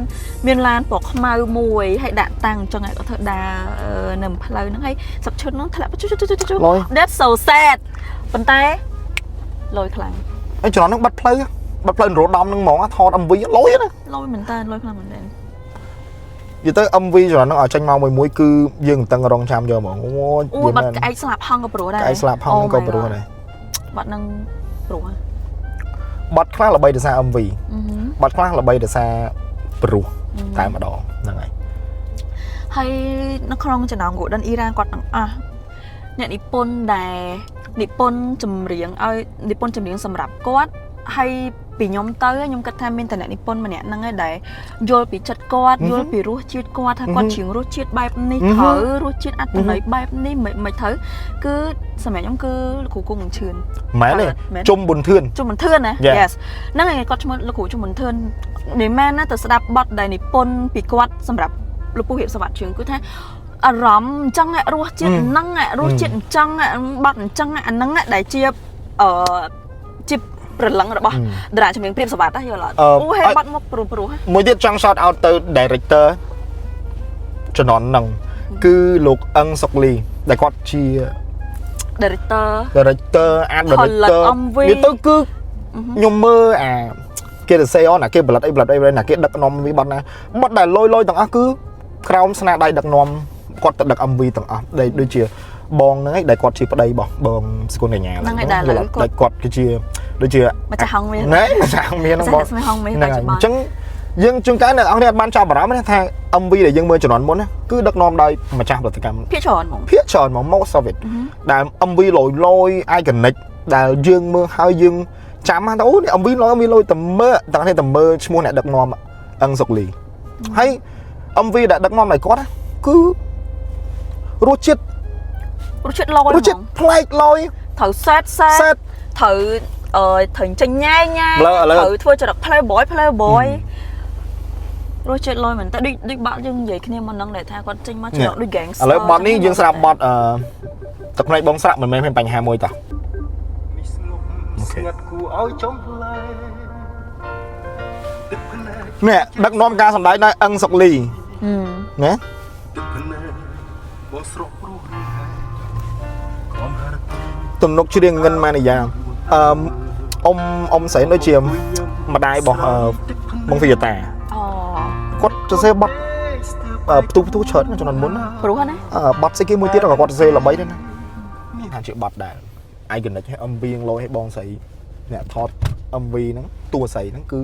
ពណ៌ខ្មៅមួយហើយដាក់តាំងអញ្ចឹងហើយគាត់ធ្វើដានៅផ្លូវហ្នឹងហើយសឹកឈុតហ្នឹងធ្លាក់ That's so sad ប៉ុន្តែលយខ្លាំងអីច្រើនហ្នឹងបាត់ផ្លូវនរោដំហ្នឹងហ្មងថត MV លយណាលយមែនតើលយខ្លាំងមែនតើនិយាយទៅ MV ច្រើនហ្នឹងឲ្យចេញមកមួយគឺយើងតឹងរងចាំយកហ្មងអូបាត់ក្អែកស្លាប់ហងក៏ព្រោះដែរក្អែកស្លាប់ហងក៏ព្រោះដែរបាត់ហ្នឹងព្រោះបាត់ខ្លះល្បីដោយសារ MV បាត់ខ្លះល្បីដោយសារព្រោះតែម្ដងហ្នឹងហើយនៅក្នុងចំណោម Golden Era គាត់ទាំងអស់អ្នកនិពន្ធដែលនិពន្ធចម្រៀងឲ្យនិពន្ធចម្រៀងសម្រាប់គាត់ហើយពីខ្ញុំទៅខ្ញុំគិតថាមានតែអ្នកនិពន្ធម្នាក់ហ្នឹងឯងដែលយល់ពីចិត្តគាត់យល់ពីរសជាតិគាត់ថាគាត់ច្រៀងរសជាតិបែបនេះត្រូវរសជាតិអត្ថន័យបែបនេះមិនត្រូវគឺសម្រាប់ខ្ញុំគឺលោកគ្រូគង់នឹងឈឿនមែនទេជុំប៊ុនធឿនណា yes ហ្នឹងឯងគាត់ឈ្មោះលោកគ្រូជុំប៊ុនធឿនមិនមែនណាទៅស្ដាប់បទដែលនិពន្ធពីគាត់សម្រាប់លោកពូរៀបសវត្ថិជឿងគឺថា អារម្មណ៍អញ្ចឹងរសជាតិហ្នឹងរសជាតិអញ្ចឹងបាត់អញ្ចឹងអាហ្នឹងដែលជាជាប្រឡឹងរបស់តារាចម្រៀងព្រាបសវត្ថយល់អត់អូហេបាត់មកព្រោះមួយទៀតចង់ shout out ទៅ director ជំនាន់ហ្នឹងគឺលោកអឹងសុកលីដែលគាត់ជា director and director វាទៅគឺខ្ញុំមើលអាគេទៅសេអនអាគេផលិតអីណាគេដឹកនាំវាបាត់ណាបាត់ដែលលយទាំងអស់គឺក្រោមស្នាដៃដឹកនាំគាត់ទៅដឹក MV ទាំងអស់ដូចជាបងហ្នឹងឯងដែលគាត់ជាប្តីរបស់បងស្គនកញ្ញាហ្នឹងដែលគាត់គឺជាដូចជាម្ចាស់ហងមានណែម្ចាស់ហងមានហ្នឹងបងហងមានបច្ចុប្បន្នអញ្ចឹងយើងជួនកាលអ្នកនរអត់បានចាប់អារម្មណ៍ថា MV ដែលយើងមើលជំនាន់មុនណាគឺដឹកនាំដោយម្ចាស់ផលិតកម្មភាគច្រើនហ្មង most of it ដែល MV លយ iconic ដែលយើងមើលហើយយើងចាំថាអូនេះ MV លយតែមើលតែនេះតែមើលឈ្មោះអ្នកដឹកនាំអឹងសុកលីហើយ MV ដែលដឹកនាំដោយគាត់គឺរសជាតិលយរសជាតិប្លែកលយត្រូវសេតត្រូវចេញញ៉ៃត្រូវធ្វើចរិត playboy រសជាតិលយមែនតើដូចបាក់យើងនិយាយគ្នាមុនហ្នឹងដែលថាគាត់ចេញមកចរិតដូច gangster ឥឡូវបទនេះយើងស្ដាប់បទទឹកភ្នែកបងស្រាក់មិនមែនមានបញ្ហាមួយតោះស្ងាត់គួរឲ្យចំលែនេះដឹកនាំការសម្ដែងដោយអឹងសុកលីណាទឹកភ្នែកបងស្រស់ព្រោះទំនុកច្រៀងងិនម៉ានីយ៉ាអ៊ំសែនដូចជាម្ដាយរបស់បងវីតាគាត់សរសេរបទផ្ទុះច្រើនចំនួនមុនណាព្រោះណាបទស្អីគេមួយទៀតក៏គាត់សរសេរល្បីដែរណាមានថាជាបទដែល iconic ឲ្យ MV ងលយឲ្យបងស្រីអ្នកថត MV ហ្នឹងតួស្រីហ្នឹងគឺ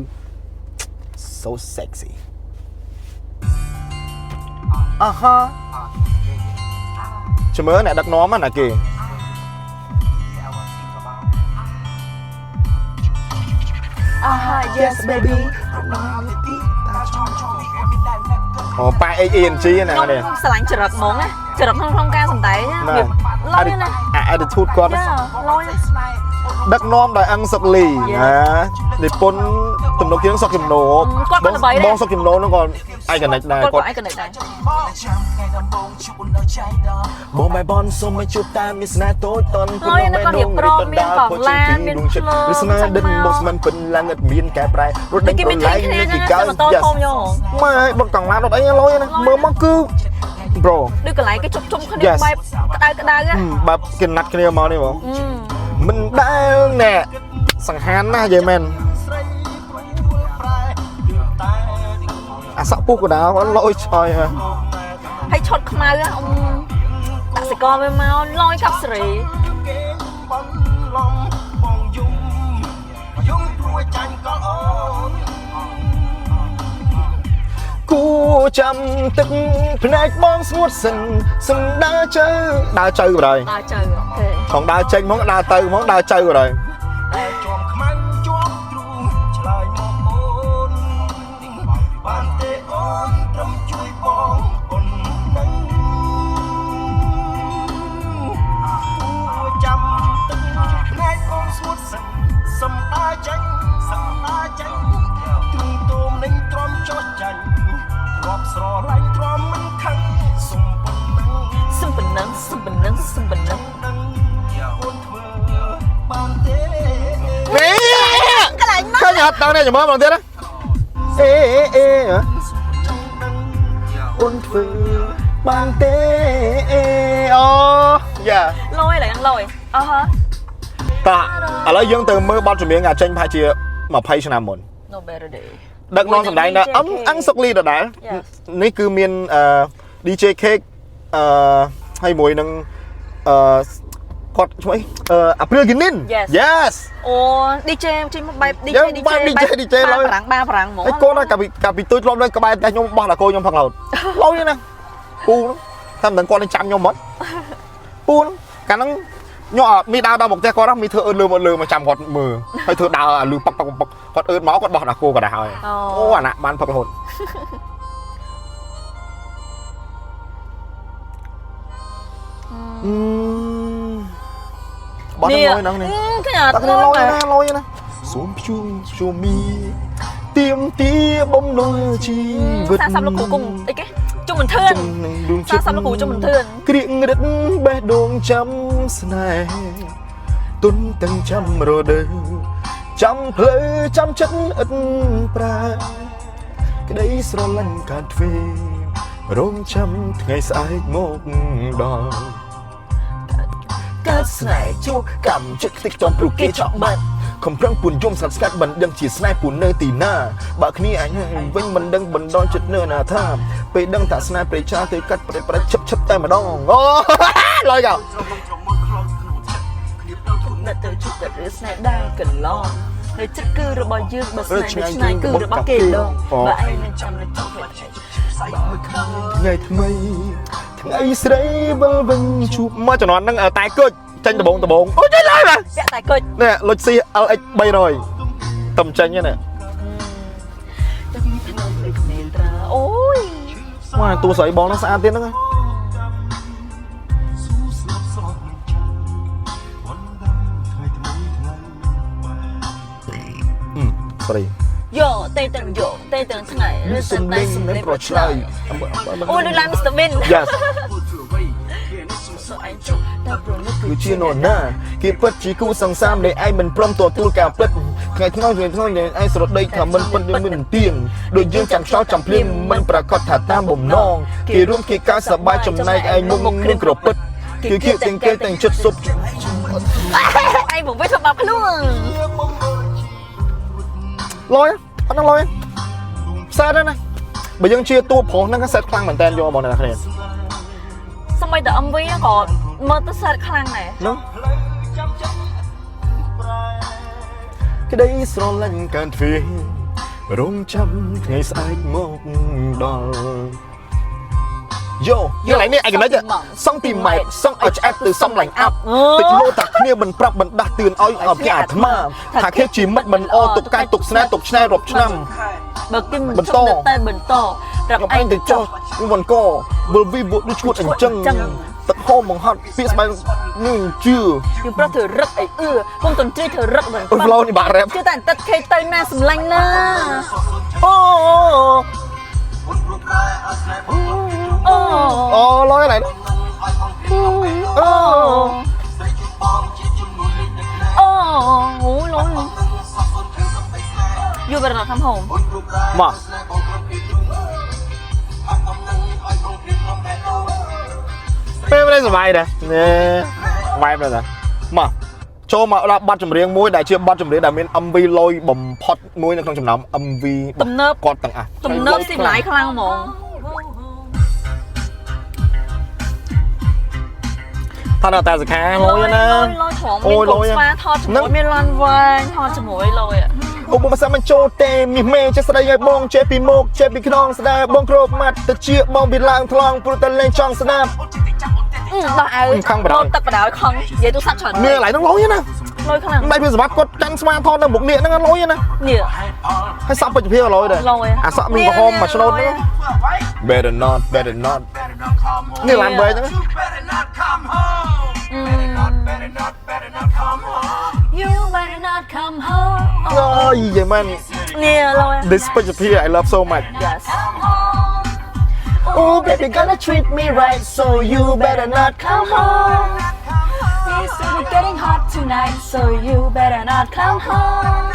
so sexy ជំរឿនអ្នកដឹកនាំណាគេyes baby អូប៉ា ANG ណានេះស្រឡាញ់ចរិតហ្មងណាចរិតក្នុងការសម្ដែងវាលយណា attitude គាត់លយដឹកនាំដោយអឹងសុកលីណានិពន្ធទំនុកច្រៀងសុកជំនោបងសុកជំនោហ្នឹងក៏ iconic ដែរគាត់ iconic ដែរបងបែបនសុំឲ្យជួបតាមមានស្នេហ៍តូចតន់ពុំមែននោះព្រមមានកងឡានមានឆ្លើស្នេហ៍ដិនបងស្មានពិនឡើងឥតមានកែប្រែរត់ដេញប្រឡែងនេះពីកើម៉ម៉ែបុកកងឡានរត់អីលយណាមើលមកគឺ bro ដូចកន្លែងគេជុំគ្នាបែបក្តៅបែបគេណាត់គ្នាមកនេះបងមិនដែលណែសង្ហានណាស់យីមែនអាសក់ពុះកដៅអត់លយឆ្អយហើយឆុតខ្មៅអ៊ំតាក់សកលវាមកលយកាប់សេរីគូចាំទឹកភ្នែកបងស្ងួតសិនសំដើចៅបដ ដើរចៅទេផងដើរចេញហ្មងដើរទៅហ្មងដើរចៅបដជាប់ខ្មាំងជាប់ទ្រូងឆ្លើយមកអូនបានទេអូនត្រឹមជួយបងអូននឹងគូចាំទឹកភ្នែកបងស្ងួតសិនសំដើចៅទ្រូងតូមនឹងទ្រាំចោះចាញ់រាប់ស្រឡាញ់ទ្រាំមិនខឹងសំប៉ុណ្ណឹងអូនធ្វើបានទេនេះកន្លែងមកឃើញអត់ដល់នេះចាំមើលម្ដងទៀតណាអូនធ្វើបានទេអូយ៉ាលយឡើងលយអើហ៎តោះឥឡូវយើងទៅមើលបទចម្រៀងអាចេញប្រហែលជា20ឆ្នាំមុន No better day ដឹកនាំសម្ដែងដល់អឹងសុកលីដដែលនេះគឺមានDJ Cake ហើយមួយនឹងគាត់ឈ្មោះអីApril Ginin yes អូ DJ ចេញមកបែប DJ ឡើយប្រាំងហ្មងហើយកូនកាពីទួយធ្លាប់នៅក្បែរតែខ្ញុំបោះតាកូនខ្ញុំផឹកឡោតឡយណាពូហ្នឹងតែមិនដឹងគាត់នឹងចាំខ្ញុំអត់ពូហ្នឹងកាលហ្នឹងខ្ញុំអត់មានដើរដល់មកផ្ទះគាត់មានធ្វើអឺនលើមកចាំគាត់មើលហើយធ្វើដើរលឺប៉កគាត់អឺនមកគាត់បោះតាកូនក៏ដែរហើយអូអាណាបានផឹករហូតបងលយហ្នឹងនេះគេអត់លយណាសូមជួងជួមីទៀមទាបំណុលជីវិតសាប់លោកគង់អីគេ chung mình thươn sao sao nó cũng chung mình thươn Kriện đất bé đồn chấm snai Tuân tăng chăm rồi đời chăm plei chăm chất ất pra Cái đấy sro lanh cà phê Rôm chăm ngày sai một đò Cát snai chú cầm chất tích trong brụ kê chọn bạn Không răng buồn dông sẵn sát bần đăng chỉ snai buồn nơi tì na Bà khní ảnh vinh mình đăng bần đón chất nơi nà tham Bê đăng thả snai bê cha tới cắt bê chấp tay mà đong Lôi kào Đã từ chút đã rửa snai đang cần lo Để chất cư rồi bỏ dương bà snai cư rồi bỏ kê lo Bà ai nên chăm lên trong Ngày thằng mây Thằng ấy sẽ đấy vâng vâng chụp mà cho nó đang ở tay cơ Tranh tà bồn Ôi chết lời mà Dạ tại cơ Nè lột xe LX bay rồi Tầm tranh nha nè Ôi Ngoài tù sợi bóng nó xa tiến đó thôi Sorry tê từng thằng này Rửa sân tay xùm lên bỏ chơi Ôi đừng làm Mr. Bean Yes Cứ chia nồn na Khi bất chỉ cứu sẵn xăm để ai mình prom tổ tu cả bất Ngày tháng nói để ai sửa đây thả mình phân để mình tiền Đôi dương chẳng sao chẳng phim mình bà có thả tam bồm non Khi rung khi cá sả bài trong này ai mong nên cổ bất Khi kia tình kê tình chất sụp Anh cũng biết thật bọc luôn Lôi á, anh đang lôi á Xa đó này Bởi dân chia tua phổ nó có set khăn mình tên vô bọn này là khá nền Sao bây giờ âm vi nó có mơ tới sát khăn này Đúng Cái đấy sro lanh càn phê Rung chăm ngày sai một đò Yo, như này nè anh nói chứ Xong tìm mày, xong ở chat từ xong lành áp Tịch lô thật kia mình prap mình đặt tiền oi ở cái ả thầm mà Thả khép chỉ mất mình ô tục cai tục snai rộp cho năm Bờ kim mình xong được tay mình to Gặp anh thì cho, nhưng vẫn có Bởi vì vụ đứa chuột ảnh chân Tật hôm bằng hot, phía bài nhưng chưa Nhưng bà thử rực ấy không còn chơi thử rực mình Ôi lâu thì bà rep Chứ tàn tất khay tay na xùm lanh na Lôi cái này đó Ôi lôi You better not come home Mà Phê đây là bài nè Bài này nè Mà Cho mà đã bắt chùm riêng mối đại chưa bắt chùm riêng đại miền âm vi lôi bầm pot mối trong chùm nắm âm vi Tùm nớp Con tầng à Tùm nớp xin lại khăn mộng Thật là ta sẽ khá lôi nha nè Lôi thỏng mình cũng xóa thọt cho mối mình loan vang thọt cho mối lôi ạ Ủa mà sao mình cho tê mi mê chết đây ngay bông chết bị mốc chết bị khong sẽ đây bông krop mặt tự chia bông bị lang thong phụ ta lên trong sẽ nam bà ơi lôi tật bà đảo không vậy tôi sát chuẩn nè lại nó lối nè lôi khăn làm đây bây giờ bắt con canh smartphone nó một điện nó lối nè nhỉ hay sắp bây giờ lối đây à sợ mình vào hôm mà cho nó nữa better not nè làm về nữa You better not come home Ôi vậy man nè lôi This special here I love so much Yes Oh baby gonna treat me right so you better not come home It's getting hot tonight so you better not come home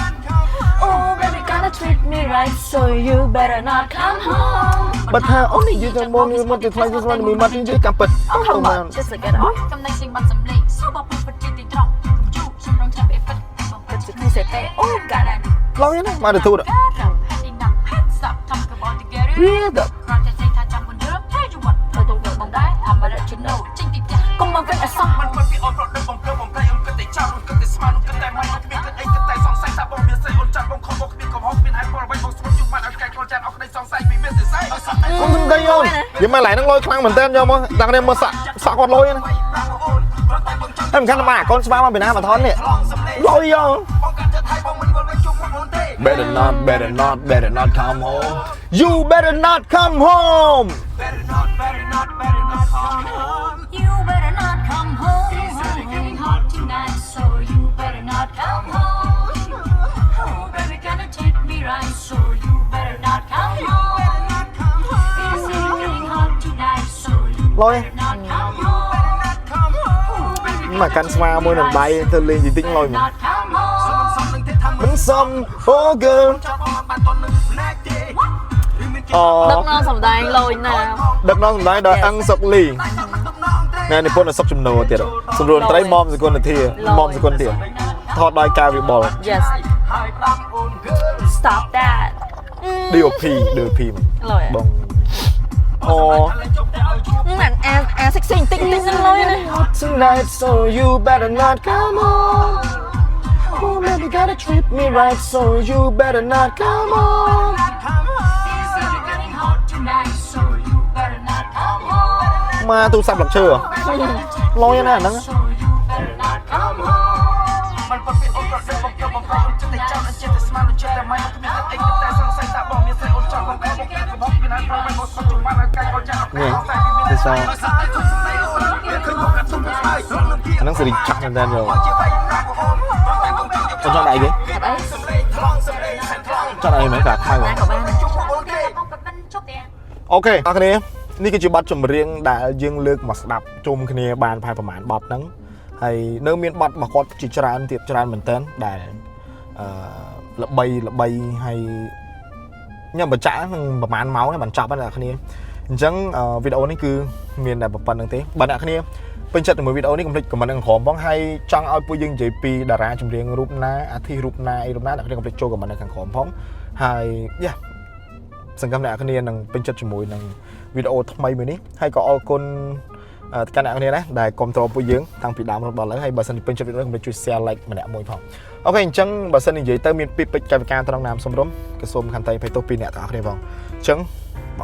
Oh baby gonna treat me right so you better not come home But how only you can want me want to try this one me want to come but Không bật, just get off Trong đây sinh bật sầm lì, số bọc bật trên tiền trọng Chú, xong rong chạm bể phật Thật sự không sẽ tệ Ôi cả đàn Lâu nhá mà được thu được Đi nằm hết sập trong cái bọn thì ghé Riết được Rồi chạy chạy trong con nước, thấy chú vật Thôi tôi vừa bóng đáy, mà đã chiến đấu trên tìm trả Công bằng cách là xong Mình phải bị ổn rộn đơn bóng cơ bóng tay Ông cơ thể trao, ông cơ thể smart, ông cơ thể mạnh Ông cơ thể cơ thể song say, xa bóng miền xây ôn chặt Bóng không bóng, không bóng, miền hai bóng Bóng bóng xuống chung mặt, ông cái con chặt Ông đây song say, vì miền thể say Không tin đây không vậy mà lại nó lôi khăn mình tên cho mà đang đem mà xạ con lôi nè em khăn mà con spa mà Việt Nam mà thon nè lôi vô better not come home you better not come home You better not come home It's getting hot tonight So you better not come home Oh baby gonna treat me right So you better not come home It's getting hot lôi mà căn sma môi nằm bay thơ lên gì tính lôi mà bánh xôm oh girl Đất non sầm đai lôi nào đất non đấy đòi ăn sọc lì nè này phun là sọc chùm nổ tiệt rồi sầm ruộng tới mom rồi con là thìa mom rồi con tiệt thọt đòi cao bị bỏ Yes Stop that DOP Lôi à bông oh Anh sexy tinh tinh lôi này tonight so you better not come on oh baby gotta treat me right so you better not come on mà tu sắp lật chưa lôi nha nè sao nó sẽ đi chặt lên rồi cho đại kìa cho đại mấy cả hai rồi ok các anh emนี่คือจุดบัตรจมเรียงได้ยังเลือกมาสดับจุ่มคะแนนบานภายประมาณบอดนั้นให้เนื้อเมียนบัตรมากดจิตรานเตียบจรานเหมือนเต้นได้ละใบให้เนี่ยบัตรจ้าประมาณเมาส์เนี่ยบัตรจับนั่นแหละคะแนนจังวิดีโอนี้คือเมียนได้ประมาณนั้นเต้บัตรคะแนนเป็นจัดเหมือนวิดีโอนี้กำลังกำลังของบ้องให้จังเอาไปยังใจปีดาราจมเรียงรูปหน้าอาทิรูปหน้าไอ้รูปหน้าแต่กำลังโจกับมันในขังของพ้องให้เนี่ยสังกัดเนี่ยคะแนนนั่งเป็นจัดจมูกนั่งวิดีโอทำไมมือนี้ให้ก็เอาคนการอ่านนี้นะได้คอมโตรปุยยืงทางปีดาวมันบอกเลยให้บริษัทเป็นจุดเริ่มเป็นจุดเสียไลค์มันแหละมวยพอโอเคจังบริษัทนี้จะมีปิดการการตรองนามสมรมกระทรวงคันไตไปตัวปีเนี่ยต่อคะแนนพอจังไป